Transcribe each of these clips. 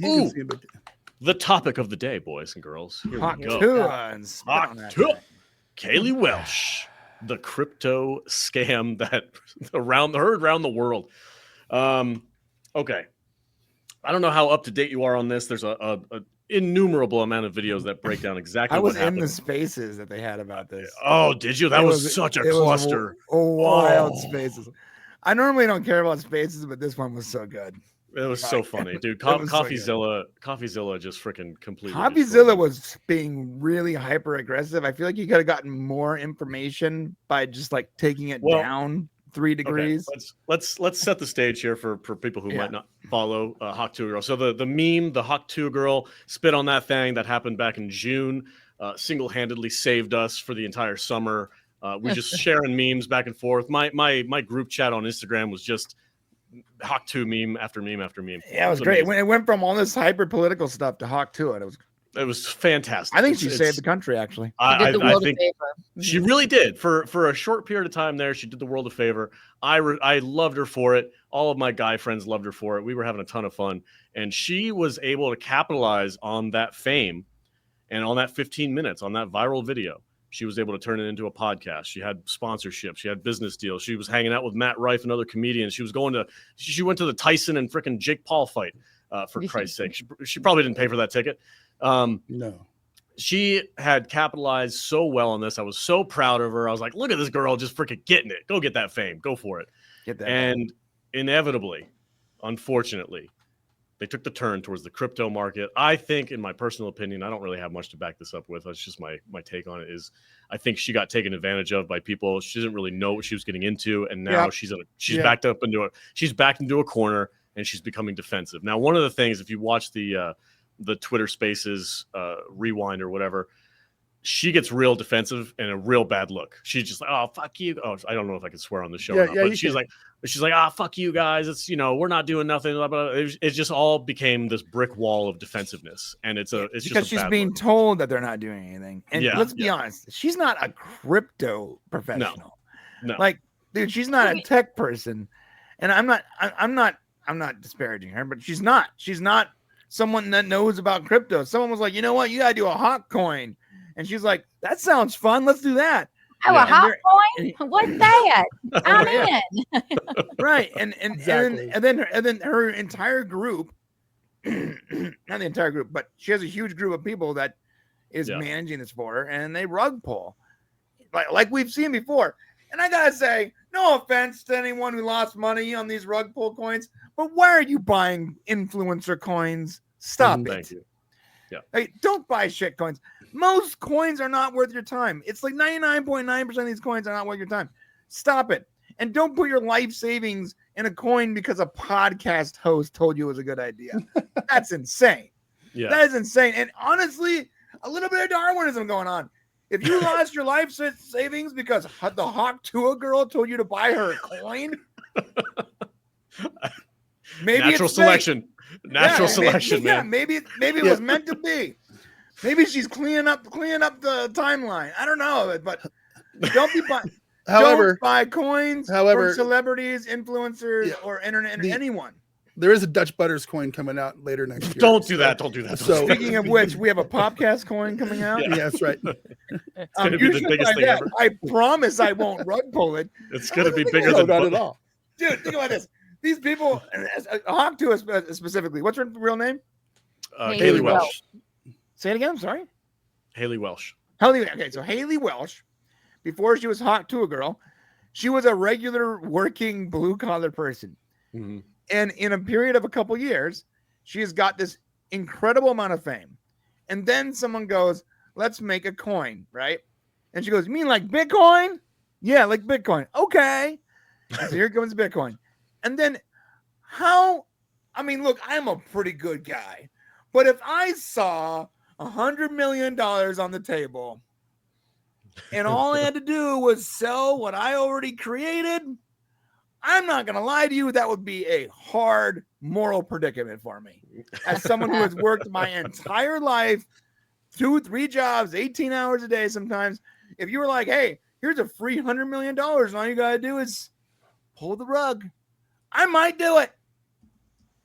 Ooh, the topic of the day, boys and girls. Here Hawk we go. Tuah. Hawk Tuah. Hailey Welch, the crypto scam that heard around the world. Okay. I don't know how up to date you are on this. There's a innumerable amount of videos that break down exactly what happened. I was in the spaces that they had about this. Oh, did you? That was such a cluster. Wild spaces. I normally don't care about spaces, but this one was so good. It was so funny, dude. Coffeezilla just freaking completely. Coffeezilla was being really hyper aggressive. I feel like you could have gotten more information by just like taking it down 3 degrees. Okay, let's set the stage here for people who might not follow Hawk Tuah girl. So the meme, the Hawk Tuah girl spit on that thing that happened back in June, single-handedly saved us for the entire summer. We just sharing memes back and forth. My group chat on Instagram was just Hawk Tuah meme after meme after meme. Yeah, it was great. When it went from all this hyper political stuff to Hawk Tuah, it was fantastic. I think she saved the country. Actually, I think she really did. For a short period of time there, she did the world a favor. I loved her for it. All of my guy friends loved her for it. We were having a ton of fun, and she was able to capitalize on that fame and on that 15 minutes on that viral video. She was able to turn it into a podcast. She had sponsorships. She had business deals. She was hanging out with Matt Rife and other comedians. She went to the Tyson and frickin' Jake Paul fight, for Christ's sake. She probably didn't pay for that ticket. No. She had capitalized so well on this. I was so proud of her. I was like, look at this girl just freaking getting it. Go get that fame. Go for it. And inevitably, unfortunately, they took the turn towards the crypto market. I think, in my personal opinion, I don't really have much to back this up with. That's just my take on it. Is I think she got taken advantage of by people. She didn't really know what she was getting into, and now she's backed into a corner, and she's becoming defensive. Now, one of the things, if you watch the Twitter Spaces rewind or whatever, she gets real defensive and a real bad look. She's just like, "Oh, fuck you." Oh, I don't know if I can swear on the show or not, but she's like, "Ah, fuck you guys. It's, we're not doing nothing." Blah, blah. It just all became this brick wall of defensiveness, and it's because she's being told that they're not doing anything. And let's be honest, she's not a crypto professional. No. Like, dude, she's not a tech person, and I'm not disparaging her, but she's not someone that knows about crypto. Someone was like, you know what, you gotta do a hot coin. And she's like, that sounds fun. Let's do that. Oh, a hot coin? What's that? I'm in. Right. And then her entire group, not the entire group, but she has a huge group of people that is managing this for her, and they rug pull. Like we've seen before. And I gotta say, no offense to anyone who lost money on these rug pull coins, but why are you buying influencer coins? Stop it. Thank you. Yeah. Hey, don't buy shit coins. Most coins are not worth your time. It's like 99.9% of these coins are not worth your time. Stop it. And don't put your life savings in a coin because a podcast host told you it was a good idea. That's insane. Yeah. That is insane. And honestly, a little bit of Darwinism going on. If you lost your life savings because the Hawk Tuah girl told you to buy her a coin, maybe natural selection. Natural selection, man. Maybe it was meant to be. Maybe she's cleaning up the timeline. I don't know, but don't be buying. Don't buy coins from celebrities, influencers, or internet anyone. There is a Dutch Butters coin coming out later next year. Don't do that. So, speaking of which, we have a podcast coin coming out. Yeah, that's right. It's going to be the biggest thing ever. I promise I won't rug pull it. It's going to be bigger than not at all. Dude, think about this. These people, Hawk Tuah specifically, what's her real name? Hailey Welch. Say it again. I'm sorry. Hailey Welch. Okay, so Hailey Welch, before she was Hawk Tuah girl, she was a regular working blue collar person. Mm-hmm. And in a period of a couple years, she has got this incredible amount of fame. And then someone goes, let's make a coin, right? And she goes, you mean like Bitcoin? Yeah, like Bitcoin. Okay. And so here comes Bitcoin. And then look, I'm a pretty good guy. But if I saw $100 million on the table and all I had to do was sell what I already created, I'm not going to lie to you, that would be a hard moral predicament for me. As someone who has worked my entire life, 2-3 jobs, 18 hours a day sometimes, if you were like, hey, here's a free $100 million, and all you got to do is pull the rug, I might do it.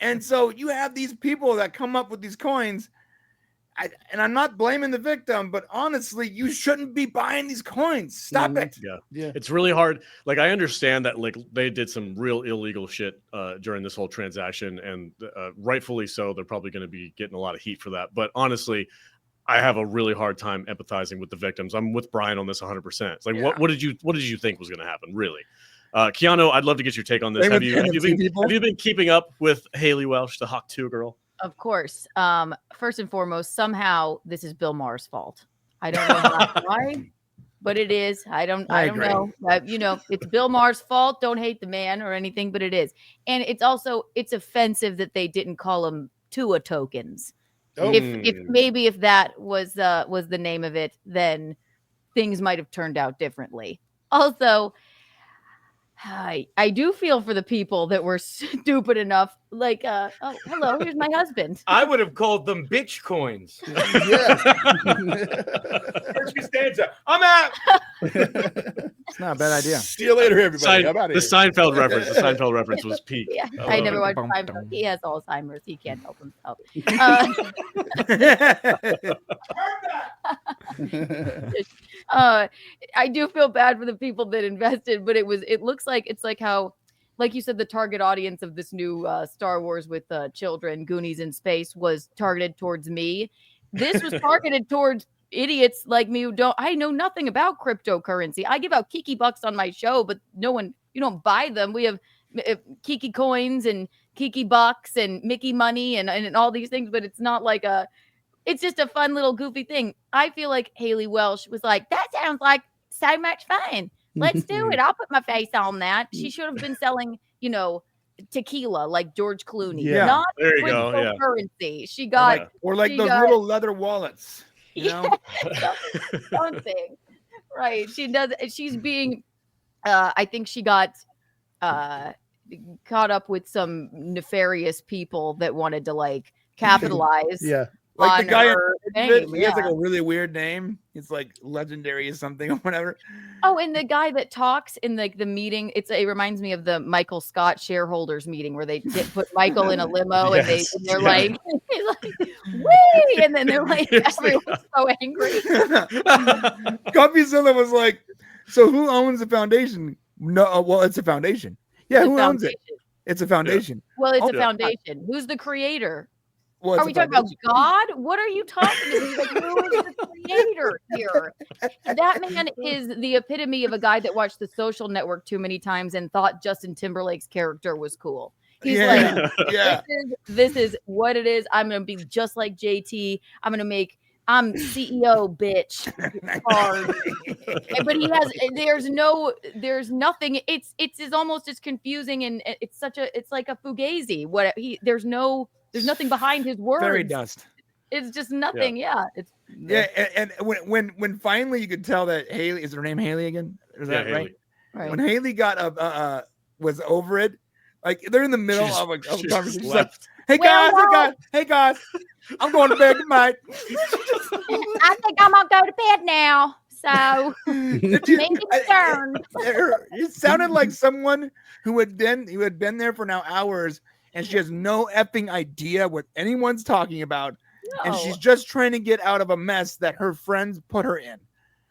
And so you have these people that come up with these coins. And I'm not blaming the victim, but honestly, you shouldn't be buying these coins. Stop it. Yeah. It's really hard. Like, I understand that like they did some real illegal shit during this whole transaction, and rightfully so. They're probably going to be getting a lot of heat for that. But honestly, I have a really hard time empathizing with the victims. I'm with Brian on this 100%. It's like, what did you think was going to happen? Really? Keanu, I'd love to get your take on this. Have you been keeping up with Hailey Welch, the Hawk Tuah girl? Of course. First and foremost, somehow this is Bill Maher's fault. I don't know why, but it is. I don't know. It's Bill Maher's fault. Don't hate the man or anything, but it is. And it's offensive that they didn't call him Tuah tokens. Oh. If that was the name of it, then things might have turned out differently. Also, I do feel for the people that were stupid enough, like, oh, hello, here's my husband. I would have called them bitch coins. First he stands up. I'm out. It's not a bad idea. See you later, everybody. The Seinfeld reference. The Seinfeld reference was peak. Yeah, I never watched Seinfeld. He has Alzheimer's. He can't help himself. I do feel bad for the people that invested, but it looks like it's like how, like you said, the target audience of this new Star Wars with children, Goonies in Space, was targeted towards me. This was targeted towards idiots like me I know nothing about cryptocurrency. I give out Kiki bucks on my show, but you don't buy them. We have Kiki coins and Kiki bucks and Mickey money and all these things, but it's not like it's just a fun little goofy thing. I feel like Hailey Welch was like, that sounds like so much fun. Let's do it. I'll put my face on that. She should have been selling, tequila like George Clooney. Yeah. Not there you go. Yeah. Currency. She got or like those little leather wallets. Something. Right. She does. She's being I think she got caught up with some nefarious people that wanted to like capitalize. Yeah. Like the guy he has like a really weird name. It's like legendary or something or whatever. Oh, and the guy that talks in the meeting, it reminds me of the Michael Scott shareholders meeting where they put Michael in a limo and they're like, he's like, wee! And then they're like, everyone's so angry. Coffeezilla was like, so who owns the foundation? No, well, it's a foundation. Yeah, who owns it? It's a foundation. Yeah. Well, it's a foundation. Who's the creator? Well, are we talking about God? What are you talking about? Like, who is the creator here? That man is the epitome of a guy that watched The Social Network too many times and thought Justin Timberlake's character was cool. He's like, this is what it is. I'm going to be just like JT. I'm CEO, bitch. Hard. But he has, there's nothing. It's almost as confusing and it's like a fugazi. There's nothing behind his words. Fairy dust. It's just nothing. Yeah. And when finally you could tell that Hailey, is her name Hailey again? Is that right? When Hailey got was over it, like they're in the middle of a conversation. She's like, hey guys, I'm going to bed tonight. I think I'm gonna go to bed now. So it sounded like someone who had been there for now hours. And she has no effing idea what anyone's talking about. No. And she's just trying to get out of a mess that her friends put her in.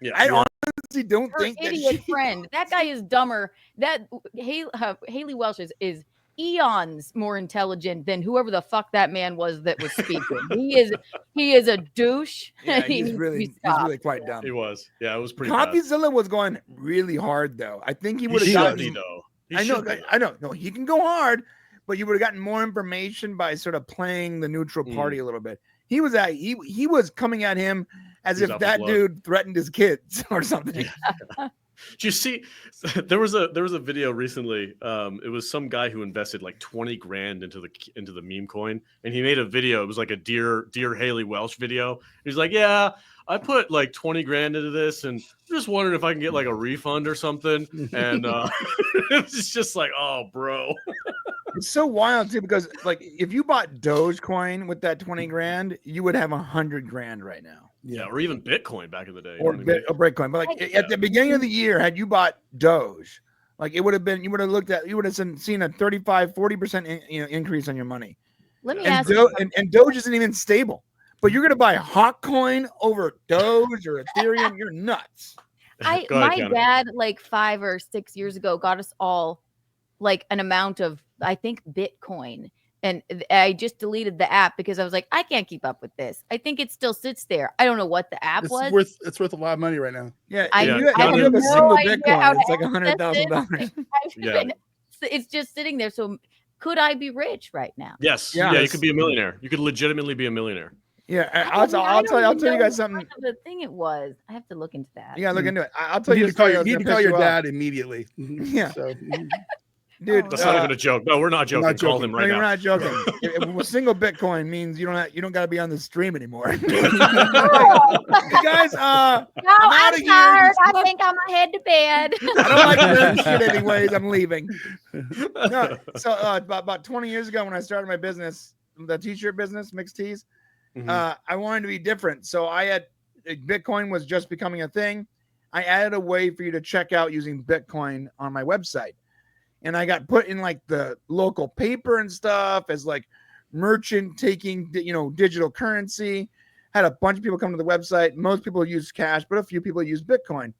Yeah, I honestly don't think that idiot friend. That guy is dumber. That Hailey Welch is eons more intelligent than whoever the fuck that man was that was speaking. he is a douche. Yeah, he's really quite dumb. He was. Yeah, it was pretty Coffeezilla was going really hard though. I think he would have gotten I know. No, he can go hard. But you would have gotten more information by sort of playing the neutral party a little bit. He was coming at him as if that dude threatened his kids or something. Did you see? There was a video recently. It was some guy who invested like 20 grand into the meme coin, and he made a video. It was like a dear Hailey Welch video. He's like, yeah, I put like 20 grand into this, and I'm just wondering if I can get like a refund or something. And it's just like, oh, bro. It's so wild too, because like if you bought Dogecoin with that 20 grand, you would have 100 grand right now. Yeah, or even Bitcoin back in the day. Or Bitcoin. But like at the beginning of the year, had you bought Doge, Like it would have been, you would have seen a 35, 40% increase on your money. Let me And, ask you. and Doge isn't even stable. But you're gonna buy Hawk Coin over Doge or Ethereum? You're nuts. My dad, like 5 or 6 years ago, got us all like an amount of, I think, Bitcoin. And I just deleted the app because I was like, I can't keep up with this. I think it still sits there. I don't know what the app was. It's worth a lot of money right now. Yeah, I you have have a no single idea Bitcoin. how to It's like access $100,000. Yeah. It's just sitting there. So could I be rich right now? Yes. Yeah. Yeah, you could be a millionaire. You could legitimately be a millionaire. Yeah, I'll tell you guys something. The thing it was, I have to look into that. You gotta look into it. I'll tell you. You need to call your dad immediately. Yeah. So, dude, That's not even a joke. No, we're not joking. Call him right now. We're not joking. A single Bitcoin means you don't got to be on the stream anymore. Hey guys, no, I'm I'm tired. I think I'm gonna head to bed. I don't like nerd shit anyways. I'm leaving. No, so about 20 years ago when I started my business, the t-shirt business, mixed tees, I wanted to be different. So Bitcoin was just becoming a thing. I added a way for you to check out using Bitcoin on my website. And I got put in like the local paper and stuff as like merchant taking, digital currency. Had a bunch of people come to the website. Most people use cash, but a few people use Bitcoin.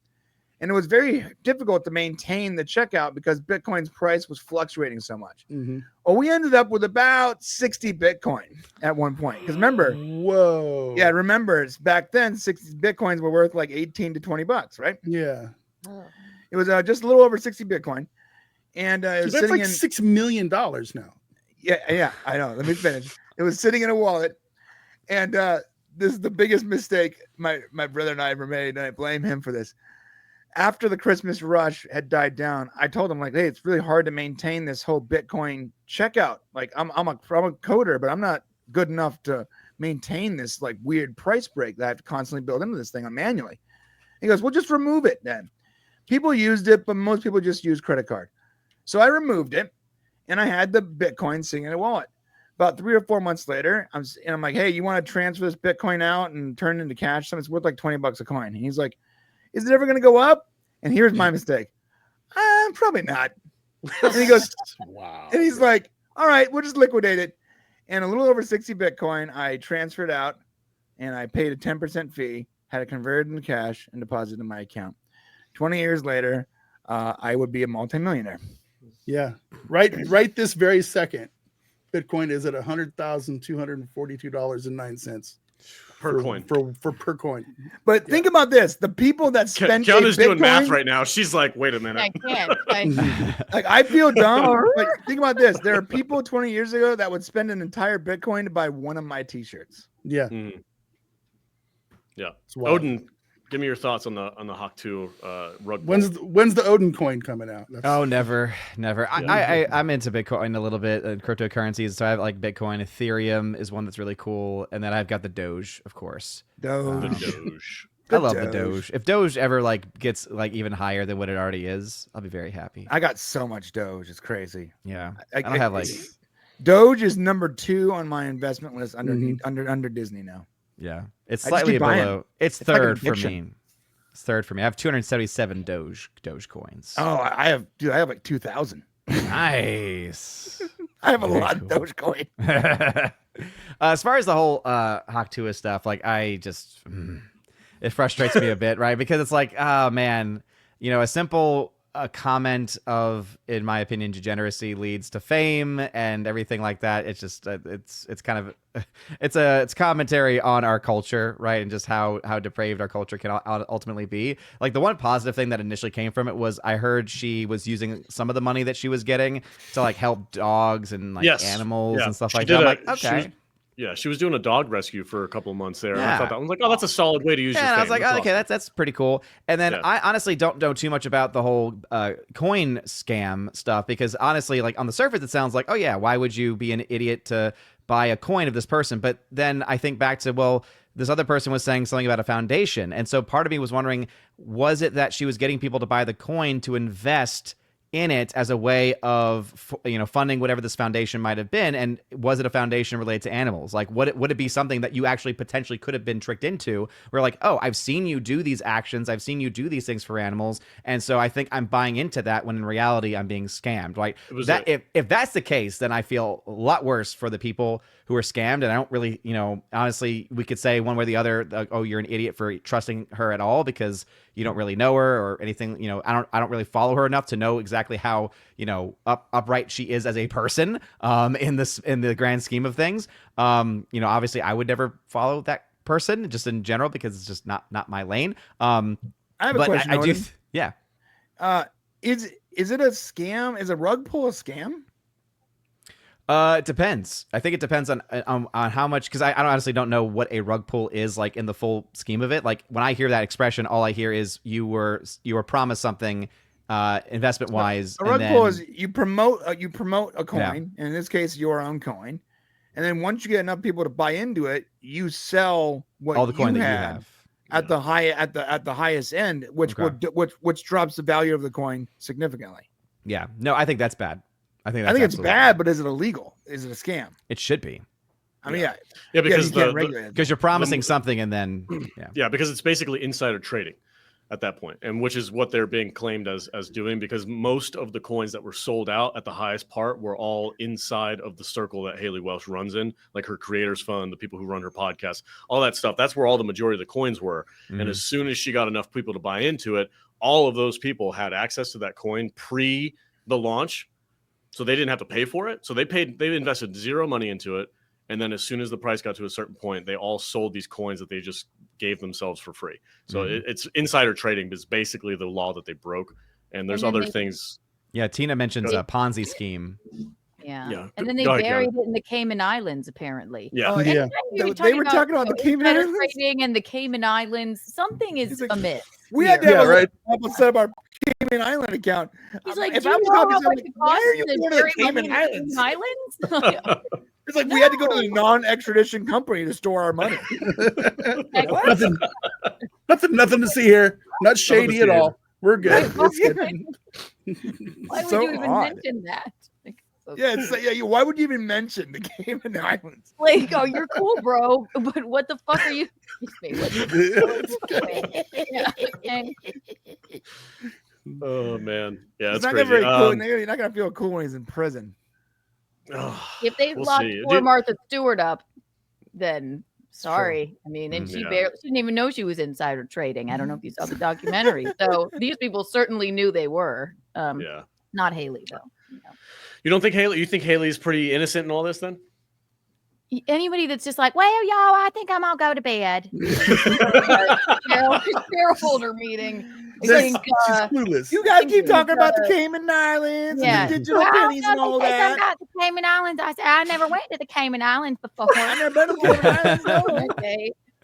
And it was very difficult to maintain the checkout because Bitcoin's price was fluctuating so much. Well, we ended up with about 60 Bitcoin at one point. Because remember, remember, back then, 60 Bitcoins were worth like 18 to 20 bucks, right? Yeah. It was just a little over 60 Bitcoin. And it was that's sitting like $6 million now. Yeah, I know. Let me finish. It was sitting in a wallet. And this is the biggest mistake my brother and I ever made, and I blame him for this. After the Christmas rush had died down, I told him, like, hey, it's really hard to maintain this whole Bitcoin checkout. Like, I'm a coder, but I'm not good enough to maintain this like weird price break that I have to constantly build into this thing manually. He goes, well, just remove it then. People used it, but most people just use credit card. So I removed it, and I had the Bitcoin sitting in a wallet. About 3 or 4 months later, I'm like, hey, you want to transfer this Bitcoin out and turn it into cash? So it's worth like $20 a coin. And he's like, is it ever going to go up? And here's my mistake. Probably not. And he goes, wow. And he's like, all right, we'll just liquidate it. And a little over 60 Bitcoin, I transferred out, and I paid a 10% fee, had it converted into cash, and deposited in my account. 20 years later, I would be a multimillionaire. Yeah. Right this very second, Bitcoin is at $100,242.09 per coin. For per coin. But think about this: the people that spend Kiana's doing math right now. She's like, wait a minute. I can't. Like, I feel dumb. But think about this: there are people 20 years ago that would spend an entire Bitcoin to buy one of my T-shirts. Yeah. Yeah. Odin, give me your thoughts on the Hawk Tuah rug. When's the Odin coin coming out? Never. Yeah. I'm into Bitcoin a little bit, cryptocurrencies. So I have like Bitcoin, Ethereum is one that's really cool, and then I've got the Doge, of course. Doge. I love the Doge. If Doge ever like gets like even higher than what it already is, I'll be very happy. I got so much Doge, it's crazy. Yeah, I don't have like Doge is number 2 on my investment list under Disney now. Yeah, it's slightly below. It's third for me. It's third for me. I have 277 Doge coins. Oh, I have like 2,000. Nice. I have a lot of Dogecoin. As far as the whole Hawk Tuah stuff, like it frustrates me a bit, right? Because it's like, oh man, a simple comment of, in my opinion, degeneracy leads to fame and everything like that. It's just it's kind of it's commentary on our culture, right? And just how depraved our culture can ultimately be. Like the one positive thing that initially came from it was I heard she was using some of the money that she was getting to like help dogs and like animals and stuff like that. I'm like, okay. She was doing a dog rescue for a couple of months there. Yeah. I thought that was like, oh, that's a solid way to use your fame. And I was like, that's okay, that's pretty cool. And then I honestly don't know too much about the whole coin scam stuff because honestly, like on the surface, it sounds like, oh yeah, why would you be an idiot to buy a coin of this person? But then I think back to, well, this other person was saying something about a foundation. And so part of me was wondering, was it that she was getting people to buy the coin to invest in it as a way of funding whatever this foundation might have been, and was it a foundation related to animals? Like, would it be something that you actually potentially could have been tricked into, where like, oh, I've seen you do these actions, I've seen you do these things for animals, and so I think I'm buying into that, when in reality I'm being scammed. Like that, if that's the case, then I feel a lot worse for the people who are scammed. And I don't really, honestly, we could say one way or the other, like, oh, you're an idiot for trusting her at all because you don't really know her or anything. I don't really follow her enough to know exactly how upright she is as a person in the grand scheme of things. Obviously I would never follow that person just in general because it's just not my lane. I have a question. I do. Yeah. Is it a scam? Is a rug pull a scam? It depends. I think it depends on how much, because I honestly don't know what a rug pull is like in the full scheme of it. Like when I hear that expression, all I hear is you were promised something investment wise. A rug pull is you promote a coin, and in this case your own coin, and then once you get enough people to buy into it, you sell what all the coin that you have at the highest end, which drops the value of the coin significantly. Yeah, no, I think that's bad. I think it's bad, but is it illegal? Is it a scam? It should be. I mean, because you're promising something and then because it's basically insider trading at that point, and which is what they're being claimed as doing, because most of the coins that were sold out at the highest part were all inside of the circle that Hailey Welch runs in, like her creators fund, the people who run her podcast, all that stuff. That's where all the majority of the coins were. Mm-hmm. And as soon as she got enough people to buy into it, all of those people had access to that coin pre the launch. So they didn't have to pay for it. So they invested zero money into it. And then as soon as the price got to a certain point, they all sold these coins that they just gave themselves for free. So it's insider trading, but it's basically the law that they broke. And there's other things. Yeah, Tina mentions a Ponzi scheme. Yeah. And then they buried it in the Cayman Islands, apparently. Yeah. They were talking about the Cayman Islands. Trading and the Cayman Islands. Something is amiss. We had to have a set of our Cayman Island account. He's like, if I was talking, why are you going to the Cayman Islands? It's like we had to go to the non-extradition company to store our money. nothing to see here. Not shady at all. We're good. Why would you even mention that? Why would you even mention the Cayman Islands? Like, oh, you're cool, bro, but what the fuck are you? Oh man, yeah, it's not gonna be very cool. You're not gonna feel cool when he's in prison. If they locked poor Martha Stewart up, then sorry. Sure. I mean, and she didn't even know she was insider trading. I don't know if you saw the documentary. So these people certainly knew they were. Not Hailey though. You don't think Hailey? You think Hailey's pretty innocent in all this then? Anybody that's just like, well, y'all, I think I'm gonna go to bed. Shareholder meeting. You guys keep talking about the Cayman Islands and the digital pennies and all that. About the Cayman Islands. I said I never went to the Cayman Islands before. I never been to the Cayman Islands.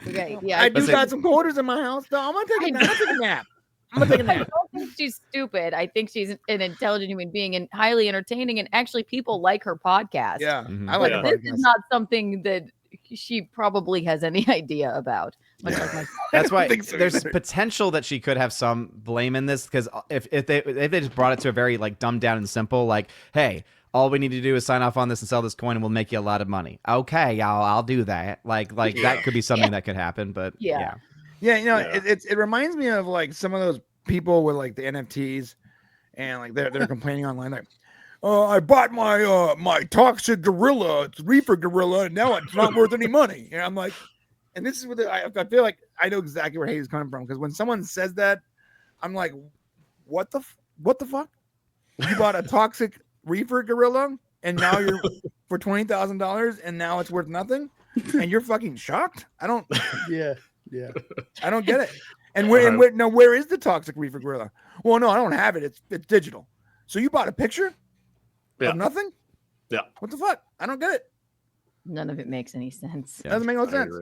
Okay. Yeah. I do got some quarters in my house, though. I'm gonna take a nap. I'm gonna take a nap. I don't think she's stupid. I think she's an intelligent human being and highly entertaining. And actually, people like her podcast. Yeah, I like her podcast. This is not something that she probably has any idea about. That's why there's potential that she could have some blame in this, because if they just brought it to a very like dumbed down and simple, like, hey, all we need to do is sign off on this and sell this coin and we'll make you a lot of money. Okay, y'all, I'll do that. Like that could be something that could happen, but it reminds me of like some of those people with like the NFTs and like they're complaining online like, I bought my my toxic gorilla, it's reefer gorilla, and now it's not worth any money. And I'm like, and this is what I feel like I know exactly where Hailey's coming from, because when someone says that, I'm like, what the fuck? You bought a toxic reefer gorilla and now you're for $20,000 and now it's worth nothing, and you're fucking shocked? I don't. Yeah. I don't get it. And where is the toxic reefer gorilla? Well, no, I don't have it. It's digital. So you bought a picture of nothing? Yeah. What the fuck? I don't get it. None of it makes any sense. Doesn't make no sense.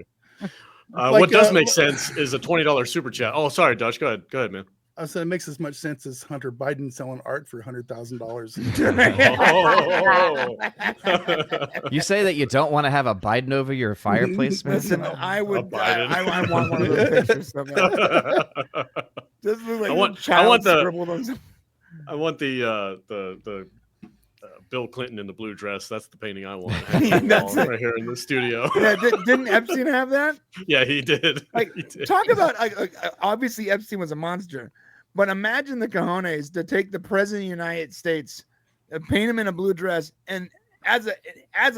What does make sense is a $20 super chat. Oh, sorry, Dutch. Go ahead, man. I said it makes as much sense as Hunter Biden selling art for $100,000. You say that you don't want to have a Biden over your fireplace, man? Listen, I would. I want one of those pictures. So bad. This is like I want the. I want the Bill Clinton in the blue dress. That's the painting I want. That's right here in the studio. Yeah, didn't Epstein have that? Yeah, he did. Like, He did. talk about obviously Epstein was a monster, but imagine the cojones to take the president of the United States, paint him in a blue dress, and as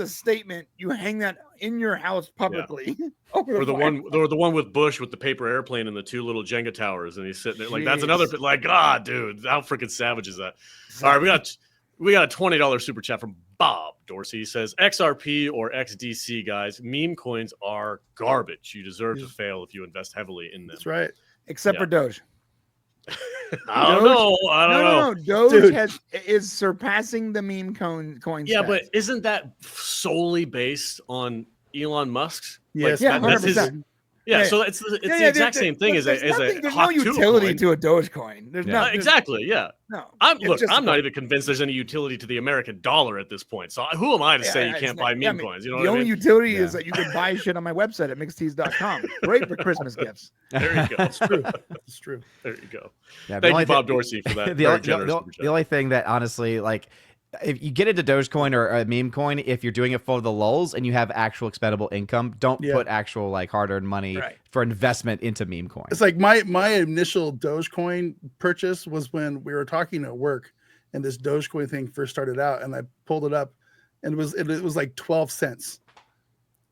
a statement, you hang that in your house publicly. Yeah. Or the one with Bush with the paper airplane and the two little Jenga towers, and he's sitting there like that's another like God, dude, how freaking savage is that? All right, we got a $20 super chat from Bob Dorsey. He says XRP or XDC guys, meme coins are garbage. You deserve to fail if you invest heavily in them. That's right. Except for Doge. I don't know. No. Doge is surpassing the meme coin. Yeah, but isn't that solely based on Elon Musk's? Yes, like, that's his. Yeah, so it's the exact same thing as a there's Hawk no utility coin. to a Dogecoin. There's not exactly. Yeah. No. I'm not even convinced there's any utility to the American dollar at this point. So who am I to say you can't buy meme coins? You know the what I mean? only utility is that you can buy shit on my website at mixtees.com. Great for Christmas gifts. There you go. It's true. It's true. There you go. Yeah, Thank you, Bob Dorsey, for that. The only thing that honestly, like, if you get into Dogecoin or a meme coin, if you're doing it for the lulz and you have actual expendable income, don't put actual like hard-earned money for investment into meme coin. It's like my initial Dogecoin purchase was when we were talking at work and this Dogecoin thing first started out, and I pulled it up and it was like 12 cents.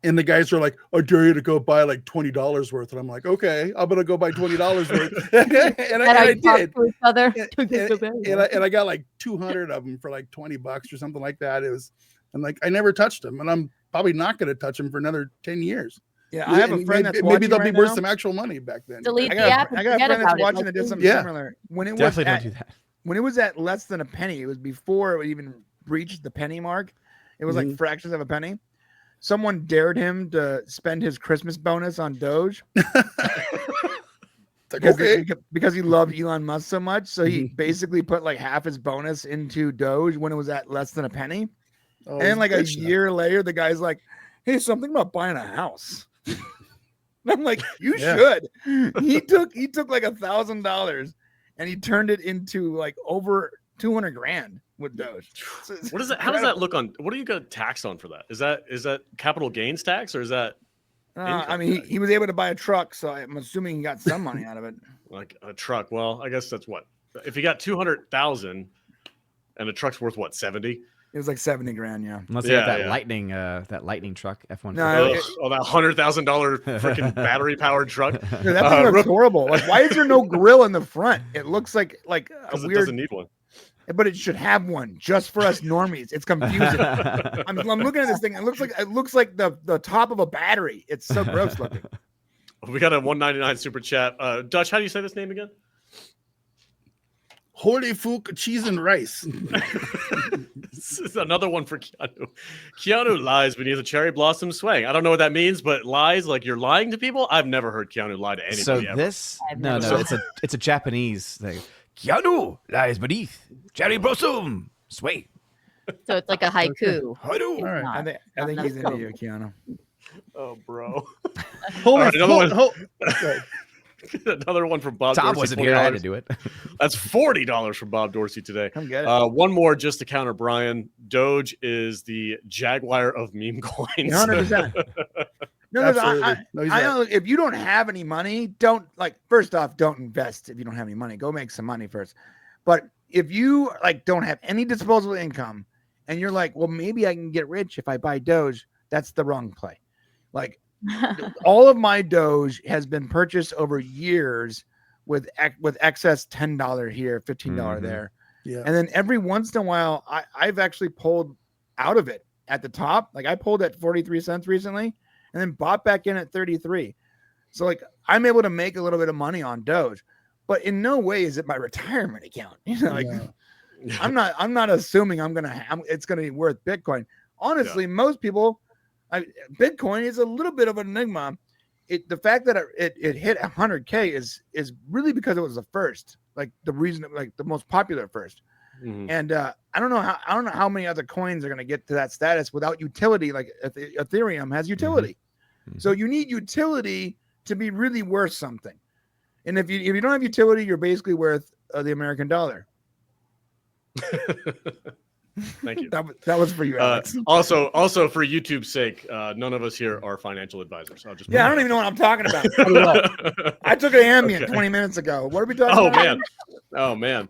And the guys are like, I dare you to go buy like $20 worth. And I'm like, okay, I'm going to go buy $20 worth. and I did. To each other. And I got like 200 of them for like $20 or something like that. And like, I never touched them. And I'm probably not going to touch them for another 10 years. Yeah, I have a friend that's maybe they'll be worth now. some actual money back then. Delete I the got app. a friend that's watching that did something similar. When it was Definitely don't do that. When it was at less than a penny, it was before it even reached the penny mark. It was like fractions of a penny. Someone dared him to spend his Christmas bonus on Doge because he loved Elon Musk so much. So he basically put like half his bonus into Doge when it was at less than a penny. And then like a year later, the guy's like, hey, something about buying a house. And I'm like, you should. He took like $1,000 and he turned it into like over 200 grand with Doge. What is it? How does that look on? What do you get taxed on for that? Is that capital gains tax or is that? I mean, he was able to buy a truck, so I'm assuming he got some money out of it. Like a truck. Well, I guess that's what if you got 200,000 and the truck's worth what 70. It was like 70 grand, yeah. Unless you have that lightning truck F-150. No, that $100,000 freaking battery powered truck. Dude, that thing looks horrible. Like, why is there no grill in the front? It looks like a weird. It doesn't need one. But it should have one just for us normies. It's confusing. I'm looking at this thing. It looks like the top of a battery. It's so gross looking. We got a $1.99 super chat. Dutch, how do you say this name again? Holy Fook cheese and rice. This is another one for Keanu. Keanu lies beneath a cherry blossom swaying. I don't know what that means, but lies like you're lying to people. I've never heard Keanu lie to anybody. So ever. it's a Japanese thing. Keanu lies beneath cherry blossom sway. So it's like a haiku. All right. I think he's into you, Keanu. Oh, bro. Another one from Bob Tom Dorsey. wasn't here. I had to do it. That's $40 from Bob Dorsey today. Come get it. One more just to counter Brian. Doge is the Jaguar of meme coins. 100%. I know if you don't have any money, first off, don't invest if you don't have any money. Go make some money first. But if you don't have any disposable income and you're like, well, maybe I can get rich if I buy Doge, that's the wrong play. Like all of my Doge has been purchased over years with excess $10 here, $15 there. Yeah. And then every once in a while, I've actually pulled out of it at the top. Like I pulled at 43 cents recently and then bought back in at 33. So like I'm able to make a little bit of money on Doge, but in no way is it my retirement account. I'm not assuming it's going to be worth Bitcoin. Honestly, most people, Bitcoin is a little bit of an enigma. The fact that it hit 100K is really because it was the first, like the reason, like the most popular first. Mm-hmm. And I don't know how many other coins are going to get to that status without utility. Like Ethereum has utility, so you need utility to be really worth something. And if you don't have utility, you're basically worth the American dollar. Thank you. That was for you, Alex. Also for YouTube's sake, none of us here are financial advisors. I'll just Yeah, I don't even know what I'm talking about. I took an Ambien 20 minutes ago. What are we talking about? Man. Oh man.